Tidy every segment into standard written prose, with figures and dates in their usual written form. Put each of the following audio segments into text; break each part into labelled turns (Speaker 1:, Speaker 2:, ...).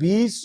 Speaker 1: 20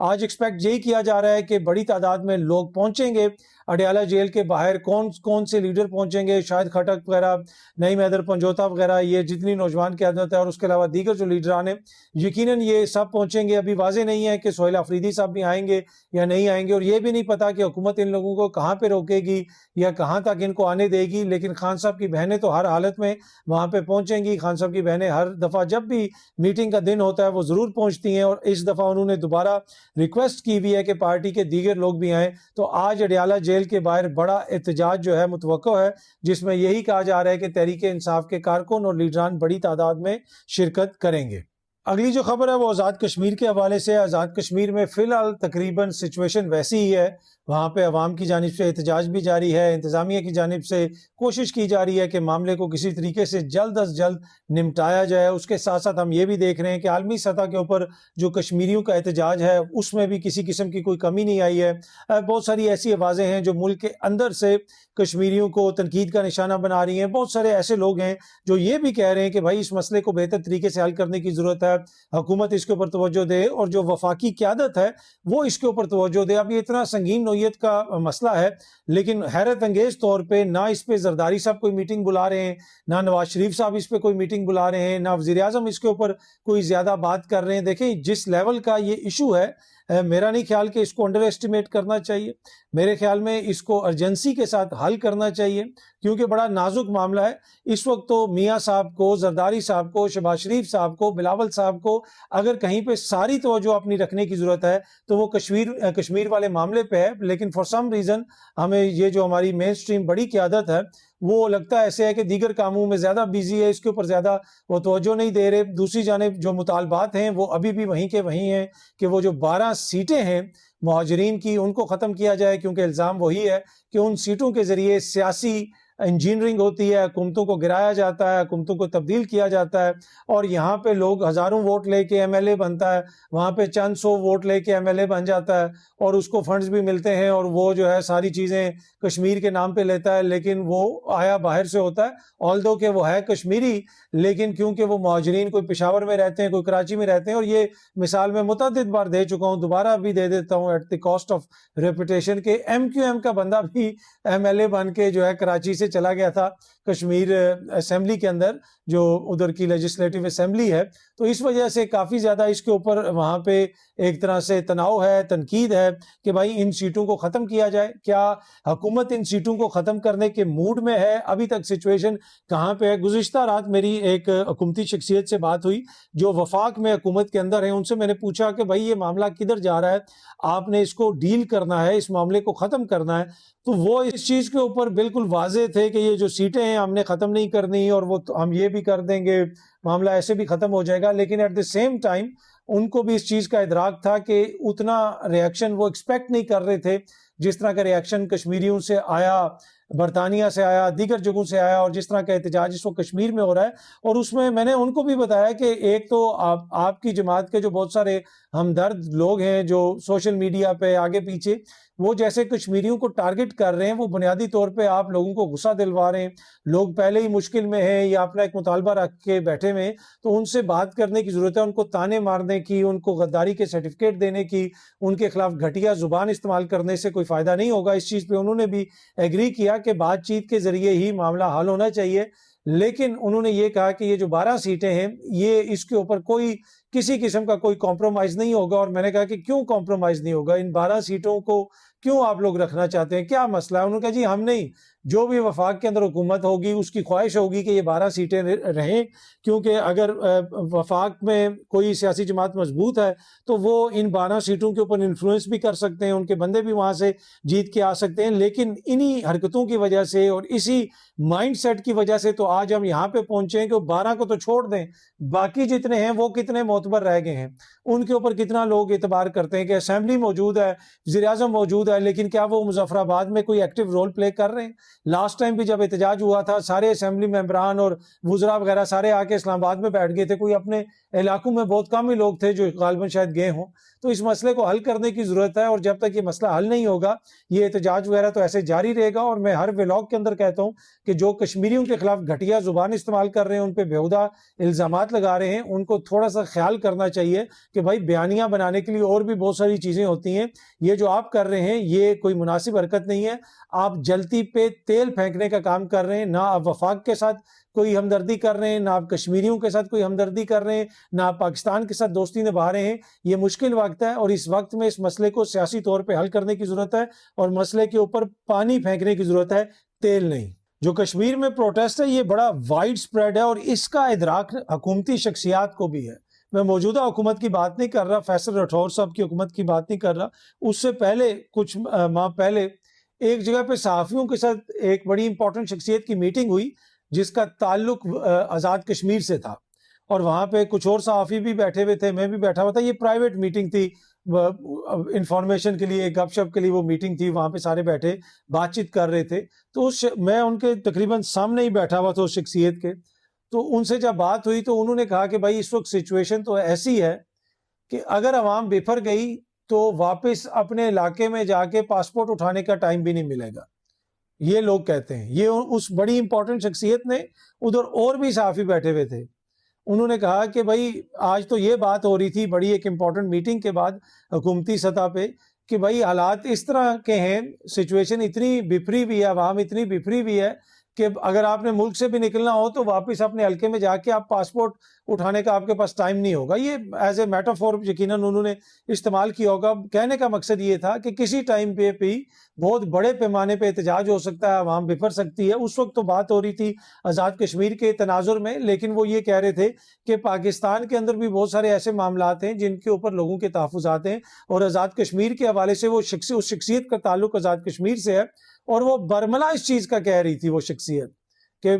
Speaker 1: آج ایکسپیکٹ یہی کیا جا رہا ہے کہ بڑی تعداد میں لوگ پہنچیں گے اڈیالہ جیل کے باہر. کون سے لیڈر پہنچیں گے؟ شاہد خٹک وغیرہ، نعیم حیدر پنجوتا وغیرہ، یہ جتنی نوجوان قیادت ہے، اور اس کے علاوہ دیگر جو لیڈران ہیں، یقیناً یہ سب پہنچیں گے. ابھی واضح نہیں ہے کہ سہیل آفریدی صاحب بھی آئیں گے یا نہیں آئیں گے، اور یہ بھی نہیں پتا کہ حکومت ان لوگوں کو کہاں پہ روکے گی یا کہاں تک ان کو آنے دے گی. لیکن خان صاحب کی بہنیں تو ہر حالت میں وہاں پہ پہنچیں گی. خان صاحب کی بہنیں ہر دفعہ جب بھی میٹنگ کا دن ہوتا ہے وہ ضرور پہنچتی ہیں، اور اس دفعہ انہوں نے دوبارہ ریکویسٹ کی ہوئی ہے کہ پارٹی کے دیگر لوگ بھی آئیں. تو آج اڈیالہ جیل کے باہر بڑا احتجاج جو ہے متوقع ہے، جس میں یہی کہا جا رہا ہے کہ تحریک انصاف کے کارکن اور لیڈران بڑی تعداد میں شرکت کریں گے. اگلی جو خبر ہے وہ آزاد کشمیر کے حوالے سے. آزاد کشمیر میں فی الحال تقریباً سچویشن ویسی ہی ہے. وہاں پہ عوام کی جانب سے احتجاج بھی جاری ہے. انتظامیہ کی جانب سے کوشش کی جا رہی ہے کہ معاملے کو کسی طریقے سے جلد از جلد نمٹایا جائے. اس کے ساتھ ساتھ ہم یہ بھی دیکھ رہے ہیں کہ عالمی سطح کے اوپر جو کشمیریوں کا احتجاج ہے اس میں بھی کسی قسم کی کوئی کمی نہیں آئی ہے. بہت ساری ایسی آوازیں ہیں جو ملک کے اندر سے کشمیریوں کو تنقید کا نشانہ بنا رہی ہیں. بہت سارے ایسے لوگ ہیں جو یہ بھی کہہ رہے ہیں کہ بھائی اس مسئلے کو بہتر طریقے سے حل کرنے کی ضرورت ہے، حکومت اس کے اوپر توجہ دے، اور جو وفاقی قیادت ہے وہ اس کے اوپر توجہ دے. اب یہ اتنا سنگین نوعیت کا مسئلہ ہے، لیکن حیرت انگیز طور پہ نہ اس پہ زرداری صاحب کوئی میٹنگ بلا رہے ہیں، نہ نواز شریف صاحب اس پہ کوئی میٹنگ بلا رہے ہیں، نہ وزیر اعظم اس کے اوپر کوئی زیادہ بات کر رہے ہیں. دیکھیں جس لیول کا یہ ایشو ہے، میرا نہیں خیال کہ اس کو انڈر ایسٹیمیٹ کرنا چاہیے. میرے خیال میں اس کو ارجنسی کے ساتھ حل کرنا چاہیے، کیونکہ بڑا نازک معاملہ ہے. اس وقت تو میاں صاحب کو، زرداری صاحب کو، شہباز شریف صاحب کو، بلاول صاحب کو اگر کہیں پہ ساری توجہ اپنی رکھنے کی ضرورت ہے تو وہ کشمیر والے معاملے پہ ہے. لیکن فار سم ریزن ہمیں یہ جو ہماری مین سٹریم بڑی قیادت ہے وہ لگتا ہے ایسے ہے کہ دیگر کاموں میں زیادہ بیزی ہے، اس کے اوپر زیادہ وہ توجہ نہیں دے رہے. دوسری جانب جو مطالبات ہیں وہ ابھی بھی وہیں کے وہیں ہیں کہ وہ جو 12 سیٹیں ہیں مہاجرین کی ان کو ختم کیا جائے، کیونکہ الزام وہی ہے کہ ان سیٹوں کے ذریعے سیاسی انجینئرنگ ہوتی ہے، حکومتوں کو گرایا جاتا ہے، حکومتوں کو تبدیل کیا جاتا ہے. اور یہاں پہ لوگ ہزاروں ووٹ لے کے ایم ایل اے بنتا ہے، وہاں پہ چند سو ووٹ لے کے ایم ایل اے بن جاتا ہے، اور اس کو فنڈز بھی ملتے ہیں، اور وہ جو ہے ساری چیزیں کشمیر کے نام پہ لیتا ہے. لیکن وہ آیا باہر سے ہوتا ہے، آلدو کہ وہ ہے کشمیری، لیکن کیونکہ وہ مہاجرین کوئی پشاور میں رہتے ہیں، کوئی کراچی میں رہتے ہیں. اور یہ مثال میں متعدد بار دے چکا ہوں، دوبارہ بھی دے دیتا ہوں at the cost of reputation, کہ ایم کیو ایم کا بندہ بھی ایم ایل اے بن کے جو ہے کراچی سے چلا گیا تھا کشمیر اسمبلی کے اندر، جو ادھر کی لیجسلیٹو اسمبلی ہے. تو اس وجہ سے کافی زیادہ اس کے اوپر وہاں پہ ایک طرح سے تناؤ ہے، تنقید ہے کہ بھائی ان سیٹوں کو ختم کیا جائے. کیا حکومت ان سیٹوں کو ختم کرنے کے موڈ میں ہے؟ ابھی تک سچویشن کہاں پہ ہے؟ گزشتہ رات میری ایک حکومتی شخصیت سے بات ہوئی جو وفاق میں حکومت کے اندر ہے. ان سے میں نے پوچھا کہ بھائی یہ معاملہ کدھر جا رہا ہے، آپ نے اس کو ڈیل کرنا ہے، اس معاملے کو ختم کرنا ہے. تو وہ اس چیز کے اوپر بالکل واضح تھے کہ یہ جو سیٹیں ہیں ہم نے ختم نہیں کرنی، اور وہ ہم یہ بھی کر دیں گے، معاملہ ایسے بھی ختم ہو جائے گا. لیکن ایٹ دی سیم ٹائم ان کو بھی اس چیز کا ادراک تھا کہ اتنا ریاکشن وہ ایکسپیکٹ نہیں کر رہے تھے جس طرح کا ریاکشن کشمیریوں سے آیا، برطانیہ سے آیا، دیگر جگہوں سے آیا، اور جس طرح کا احتجاج اس وقت کشمیر میں ہو رہا ہے. اور اس میں میں نے ان کو بھی بتایا کہ ایک تو آپ کی جماعت کے جو بہت سارے ہمدرد لوگ ہیں جو سوشل میڈیا پہ آگے پیچھے وہ جیسے کشمیریوں کو ٹارگٹ کر رہے ہیں، وہ بنیادی طور پہ آپ لوگوں کو غصہ دلوا رہے ہیں. لوگ پہلے ہی مشکل میں ہیں یا اپنا ایک مطالبہ رکھ کے بیٹھے ہوئے ہیں، تو ان سے بات کرنے کی ضرورت ہے، ان کو تانے مارنے کی، ان کو غداری کے سرٹیفکیٹ دینے کی، ان کے خلاف گھٹیا زبان استعمال کرنے سے کوئی فائدہ نہیں ہوگا. اس چیز پہ انہوں نے بھی ایگری کیا کہ بات چیت کے ذریعے ہی معاملہ حل ہونا چاہیے. لیکن انہوں نے یہ کہا کہ یہ جو 12 سیٹیں ہیں یہ اس کے اوپر کوئی کسی قسم کا کوئی کمپرومائز نہیں ہوگا. اور میں نے کہا کہ کیوں کمپرومائز نہیں ہوگا؟ ان 12 سیٹوں کو کیوں آپ لوگ رکھنا چاہتے ہیں؟ کیا مسئلہ ہے؟ انہوں نے کہا جی ہم نہیں، جو بھی وفاق کے اندر حکومت ہوگی اس کی خواہش ہوگی کہ یہ 12 سیٹیں رہیں، کیونکہ اگر وفاق میں کوئی سیاسی جماعت مضبوط ہے تو وہ ان 12 سیٹوں کے اوپر انفلوئنس بھی کر سکتے ہیں، ان کے بندے بھی وہاں سے جیت کے آ سکتے ہیں. لیکن انہی حرکتوں کی وجہ سے اور اسی مائنڈ سیٹ کی وجہ سے تو آج ہم یہاں پہ پہنچے ہیں کہ 12 کو تو چھوڑ دیں، باقی جتنے ہیں وہ کتنے معتبر رہ گئے ہیں، ان کے اوپر کتنا لوگ اعتبار کرتے ہیں کہ اسمبلی موجود ہے، وزیر اعظم موجود ہے، لیکن کیا وہ مظفر آباد میں کوئی ایکٹیو رول پلے کر رہے ہیں؟ لاسٹ ٹائم بھی جب احتجاج ہوا تھا سارے اسمبلی ممبران اور وزراء وغیرہ سارے آ کے اسلام آباد میں بیٹھ گئے تھے, کوئی اپنے علاقوں میں بہت کم ہی لوگ تھے جو غالباً شاید گئے ہوں. تو اس مسئلے کو حل کرنے کی ضرورت ہے, اور جب تک یہ مسئلہ حل نہیں ہوگا یہ احتجاج وغیرہ تو ایسے جاری رہے گا. اور میں ہر ولاگ کے اندر کہتا ہوں کہ جو کشمیریوں کے خلاف گھٹیا زبان استعمال کر رہے ہیں, ان پہ بیہودہ الزامات لگا رہے ہیں, ان کو تھوڑا سا خیال کرنا چاہیے کہ بھائی بیانیاں بنانے کے لیے اور بھی بہت ساری چیزیں ہوتی ہیں. یہ جو آپ کر رہے ہیں یہ کوئی مناسب حرکت نہیں ہے. آپ جلتی پہ تیل پھینکنے کا کام کر رہے ہیں. نہ آپ وفاق کے ساتھ کوئی ہمدردی کر رہے ہیں, نہ آپ کشمیریوں کے ساتھ کوئی ہمدردی کر رہے ہیں, نہ آپ پاکستان کے ساتھ دوستی نبھا رہے ہیں. یہ مشکل وقت ہے, اور اس وقت میں اس مسئلے کو سیاسی طور پہ حل کرنے کی ضرورت ہے, اور مسئلے کے اوپر پانی پھینکنے کی ضرورت ہے, تیل نہیں. جو کشمیر میں پروٹیسٹ ہے یہ بڑا وائڈ سپریڈ ہے, اور اس کا ادراک حکومتی شخصیات کو بھی ہے. میں موجودہ حکومت کی بات نہیں کر رہا, فیصل راٹھور صاحب کی حکومت کی بات نہیں کر رہا. اس سے پہلے کچھ ماہ پہلے ایک جگہ پہ صحافیوں کے ساتھ ایک بڑی امپورٹنٹ شخصیت کی میٹنگ ہوئی جس کا تعلق آزاد کشمیر سے تھا, اور وہاں پہ کچھ اور صحافی بھی بیٹھے ہوئے تھے, میں بھی بیٹھا ہوا تھا. یہ پرائیویٹ میٹنگ تھی, انفارمیشن کے لیے, گپ شپ کے لیے وہ میٹنگ تھی. وہاں پہ سارے بیٹھے بات چیت کر رہے تھے, تو میں ان کے تقریباً سامنے ہی بیٹھا ہوا تھا اس شخصیت کے. تو ان سے جب بات ہوئی تو انہوں نے کہا کہ بھائی اس وقت سچویشن تو ایسی ہے کہ اگر عوام بفر گئی تو واپس اپنے علاقے میں جا کے پاسپورٹ اٹھانے کا ٹائم بھی نہیں ملے گا. یہ لوگ کہتے ہیں. یہ اس بڑی امپورٹنٹ شخصیت نے, ادھر اور بھی صحافی بیٹھے ہوئے تھے, انہوں نے کہا کہ بھائی آج تو یہ بات ہو رہی تھی بڑی ایک امپورٹنٹ میٹنگ کے بعد حکومتی سطح پہ کہ بھائی حالات اس طرح کے ہیں, سچویشن اتنی بفری ہوئی ہے, عوام اتنی بفری ہوئی ہے کہ اگر آپ نے ملک سے بھی نکلنا ہو تو واپس اپنے حلقے میں جا کے آپ پاسپورٹ اٹھانے کا آپ کے پاس ٹائم نہیں ہوگا. یہ ایز اے میٹافور یقیناً انہوں نے استعمال کیا ہوگا. کہنے کا مقصد یہ تھا کہ کسی ٹائم پہ بھی بہت بڑے پیمانے پہ احتجاج ہو سکتا ہے, عوام بفر سکتی ہے. اس وقت تو بات ہو رہی تھی آزاد کشمیر کے تناظر میں, لیکن وہ یہ کہہ رہے تھے کہ پاکستان کے اندر بھی بہت سارے ایسے معاملات ہیں جن کے اوپر لوگوں کے تحفظات ہیں, اور آزاد کشمیر کے حوالے سے وہ اس شخصیت کا تعلق آزاد کشمیر سے ہے, اور وہ برملا اس چیز کا کہہ رہی تھی وہ شخصیت کہ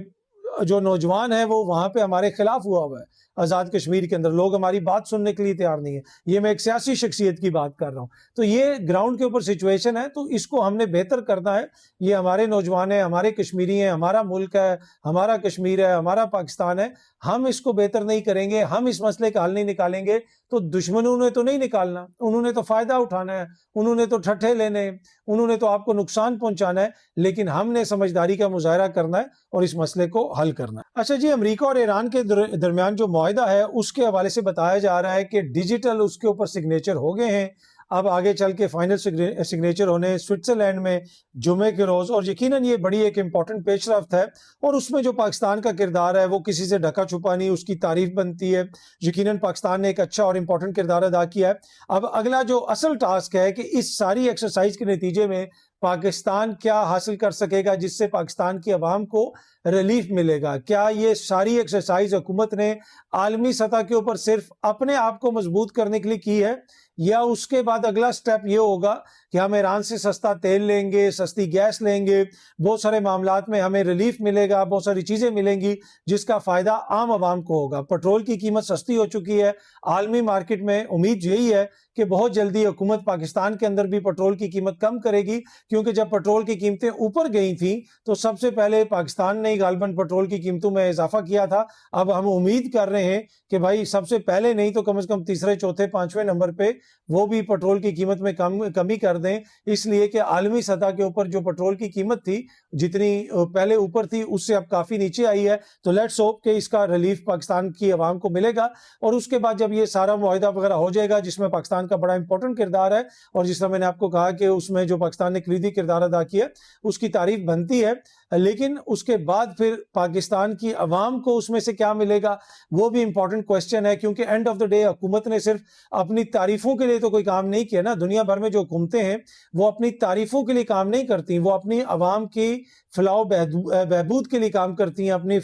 Speaker 1: جو نوجوان ہے وہ وہاں پہ ہمارے خلاف ہوا ہوا ہے آزاد کشمیر کے اندر, لوگ ہماری بات سننے کے لیے تیار نہیں ہے. یہ میں ایک سیاسی شخصیت کی بات کر رہا ہوں. تو یہ گراؤنڈ کے اوپر سچویشن ہے, تو اس کو ہم نے بہتر کرنا ہے. یہ ہمارے نوجوان ہیں, ہمارے کشمیری ہیں, ہمارا ملک ہے, ہمارا کشمیر ہے, ہمارا پاکستان ہے. ہم اس کو بہتر نہیں کریں گے, ہم اس مسئلے کا حل نہیں نکالیں گے تو دشمنوں نے تو نہیں نکالنا, انہوں نے تو فائدہ اٹھانا ہے, انہوں نے تو ٹھٹھے لینے, انہوں نے تو آپ کو نقصان پہنچانا ہے. لیکن ہم نے سمجھداری کا مظاہرہ کرنا ہے اور اس مسئلے کو حل کرنا ہے. اچھا جی, امریکہ اور ایران کے درمیان جو معاہدہ ہے اس کے حوالے سے بتایا جا رہا ہے کہ ڈیجیٹل اس کے اوپر سگنیچر ہو گئے ہیں. اب آگے چل کے فائنل سگنیچر ہونے سوئٹزرلینڈ میں جمعے کے روز, اور یقیناً یہ بڑی ایک امپورٹنٹ پیش رفت ہے. اور اس میں جو پاکستان کا کردار ہے وہ کسی سے ڈھکا چھپا نہیں, اس کی تعریف بنتی ہے. یقیناً پاکستان نے ایک اچھا اور امپورٹنٹ کردار ادا کیا ہے. اب اگلا جو اصل ٹاسک ہے کہ اس ساری ایکسرسائز کے نتیجے میں پاکستان کیا حاصل کر سکے گا جس سے پاکستان کی عوام کو ریلیف ملے گا. کیا یہ ساری ایکسرسائز حکومت نے عالمی سطح کے اوپر صرف اپنے آپ کو مضبوط کرنے کے لیے کی ہے, یا اس کے بعد اگلا سٹیپ یہ ہوگا کہ ہم ایران سے سستا تیل لیں گے, سستی گیس لیں گے, بہت سارے معاملات میں ہمیں ریلیف ملے گا, بہت ساری چیزیں ملیں گی جس کا فائدہ عام عوام کو ہوگا. پٹرول کی قیمت سستی ہو چکی ہے عالمی مارکیٹ میں, امید یہی ہے کہ بہت جلدی حکومت پاکستان کے اندر بھی پٹرول کی قیمت کم کرے گی, کیونکہ جب پٹرول کی قیمتیں اوپر گئی تھیں تو سب سے پہلے پاکستان نے غالباً پٹرول کی قیمتوں میں اضافہ کیا تھا. اب ہم امید کر رہے ہیں کہ بھائی سب سے پہلے نہیں تو کم از کم تیسرے چوتھے پانچویں نمبر پہ وہ بھی پٹرول کی قیمت میں کمی کر دیں, اس لیے کہ عالمی سطح کے اوپر جو پٹرول کی قیمت تھی جتنی پہلے اوپر تھی اس سے اب کافی نیچے آئی ہے. تو لیٹس ہوپ کہ اس کا ریلیف پاکستان کی عوام کو ملے گا. اور اس کے بعد جب یہ سارا معاہدہ وغیرہ ہو جائے گا جس میں پاکستان کا بڑا امپورٹنٹ کردار ہے, اور جس طرح میں نے آپ کو کہا کہ اس میں جو پاکستان نے کلیدی کردار ادا کیا اس کی تعریف بنتی ہے, لیکن اس کے بعد پھر پاکستان کی عوام کو اس میں سے کیا ملے گا وہ بھی امپورٹنٹ کوسچن ہے. کیونکہ اینڈ آف دا ڈے حکومت نے صرف اپنی تعریفوں کے لیے تو کوئی کام نہیں کیا نا. دنیا بھر میں جو حکومتیں ہیں وہ اپنی تعریفوں کے لیے کام نہیں کرتی, وہ اپنی عوام کی فلاح و بہبود کے لیے کام کرتی ہیں, اپنی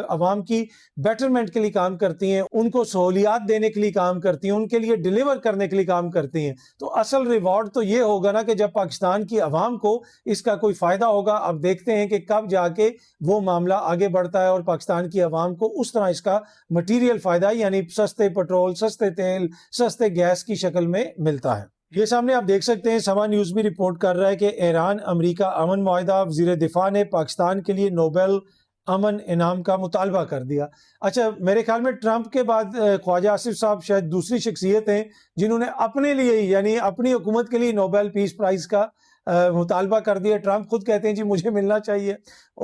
Speaker 1: عوام کی بیٹرمنٹ کے لیے کام کرتی ہیں, ان کو سہولیات دینے کے لیے کام کرتی ہیں, ان کے لیے ڈیلیور کرنے کے لیے کام کرتی ہیں. تو اصل ریوارڈ تو یہ ہوگا نا کہ جب پاکستان کی عوام کو اس کا کوئی فائدہ ہوگا. اب دیکھتے ہیں کہ کب جا کے وہ معاملہ آگے بڑھتا ہے اور پاکستان کی عوام کو اس طرح اس کا مٹیریل فائدہ یعنی سستے پٹرول, سستے تیل, سستے گیس کی شکل میں ملتا ہے. یہ سامنے آپ دیکھ سکتے ہیں، سما نیوز بھی رپورٹ کر رہا ہے کہ ایران امریکہ امن معاہدہ، وزیر دفاع نے پاکستان کے لیے نوبل امن انعام کا مطالبہ کر دیا۔ اچھا، میرے خیال میں ٹرمپ کے بعد خواجہ آصف صاحب شاید دوسری شخصیت ہیں جنہوں نے اپنے لیے یعنی اپنی حکومت کے لیے نوبل پیس پرائز کا مطالبہ کر دیا۔ ٹرمپ خود کہتے ہیں جی مجھے ملنا چاہیے۔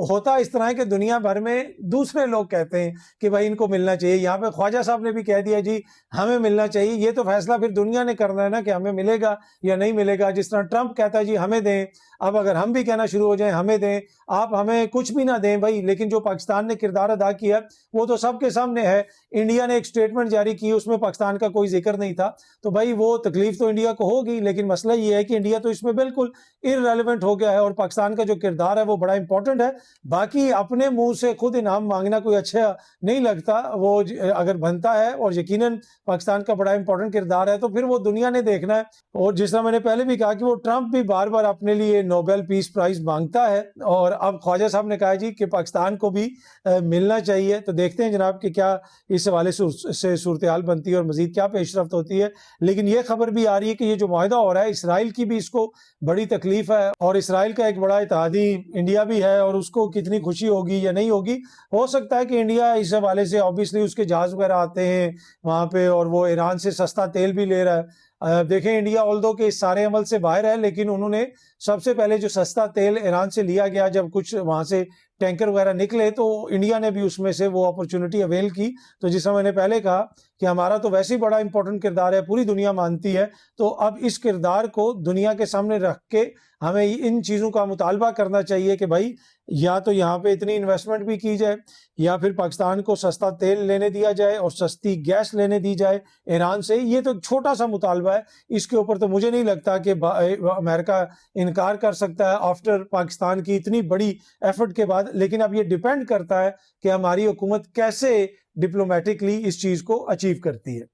Speaker 1: ہوتا اس طرح ہے کہ دنیا بھر میں دوسرے لوگ کہتے ہیں کہ بھائی ان کو ملنا چاہیے، یہاں پہ خواجہ صاحب نے بھی کہہ دیا جی ہمیں ملنا چاہیے۔ یہ تو فیصلہ پھر دنیا نے کرنا ہے نا کہ ہمیں ملے گا یا نہیں ملے گا۔ جس طرح ٹرمپ کہتا ہے جی ہمیں دیں، اب اگر ہم بھی کہنا شروع ہو جائیں ہمیں دیں، آپ ہمیں کچھ بھی نہ دیں بھائی، لیکن جو پاکستان نے کردار ادا کیا وہ تو سب کے سامنے ہے۔ انڈیا نے ایک سٹیٹمنٹ جاری کی، اس میں پاکستان کا کوئی ذکر نہیں تھا، تو بھائی وہ تکلیف تو انڈیا کو ہوگی، لیکن مسئلہ یہ ہے کہ انڈیا تو اس میں بالکل irrelevant ہو گیا ہے، اور پاکستان کا جو کردار ہے وہ بڑا امپورٹنٹ ہے۔ باقی اپنے منہ سے خود انعام مانگنا کوئی اچھا نہیں لگتا، وہ اگر بنتا ہے اور یقیناً پاکستان کا بڑا امپورٹنٹ کردار ہے تو پھر وہ دنیا نے دیکھنا ہے۔ اور جس طرح میں نے پہلے بھی کہا کہ وہ ٹرمپ بھی بار بار اپنے لیے نوبل پیس پرائز مانگتا ہے، اور اب خواجہ صاحب نے کہا جی کہ پاکستان کو بھی ملنا چاہیے۔ تو دیکھتے ہیں جناب کہ کیا اس حوالے سے صورتحال بنتی ہے اور مزید کیا پیش رفت ہوتی ہے۔ لیکن یہ خبر بھی آ رہی ہے کہ یہ جو معاہدہ ہو رہا ہے، اسرائیل کی بھی اس کو بڑی تکلیف ہے، اور اسرائیل کا ایک بڑا اتحادی انڈیا بھی ہے، اور اس کو کتنی خوشی ہوگی یا نہیں ہوگی۔ ہو سکتا ہے کہ انڈیا اس حوالے سے obviously اس کے جہاز وغیرہ آتے ہیں وہاں پہ، اور وہ ایران سے سستا تیل بھی لے رہا ہے۔ دیکھیں انڈیا although کہ اس سارے عمل سے باہر ہے، لیکن انہوں نے سب سے پہلے جو سستا تیل ایران سے لیا گیا، جب کچھ وہاں سے ٹینکر وغیرہ نکلے تو انڈیا نے بھی اس میں سے وہ اپرچونٹی اویل کی۔ تو جس میں نے پہلے کہا کہ ہمارا تو ویسے ہی بڑا امپورٹنٹ کردار ہے، پوری دنیا مانتی ہے، تو اب اس کردار کو دنیا کے سامنے رکھ کے ہمیں ان چیزوں کا مطالبہ کرنا چاہیے کہ بھائی یا تو یہاں پہ اتنی انویسٹمنٹ بھی کی جائے، یا پھر پاکستان کو سستا تیل لینے دیا جائے اور سستی گیس لینے دی جائے ایران سے۔ یہ تو ایک چھوٹا سا مطالبہ ہے، اس کے اوپر تو مجھے نہیں لگتا کہ امریکہ انکار کر سکتا ہے آفٹر پاکستان کی اتنی بڑی ایفرٹ کے بعد۔ لیکن اب یہ ڈیپینڈ کرتا ہے کہ ہماری حکومت کیسے ڈپلومیٹکلی اس چیز کو اچیو کرتی ہے۔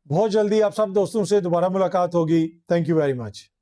Speaker 1: بہت جلدی آپ سب دوستوں سے دوبارہ ملاقات ہوگی۔ Thank you very much.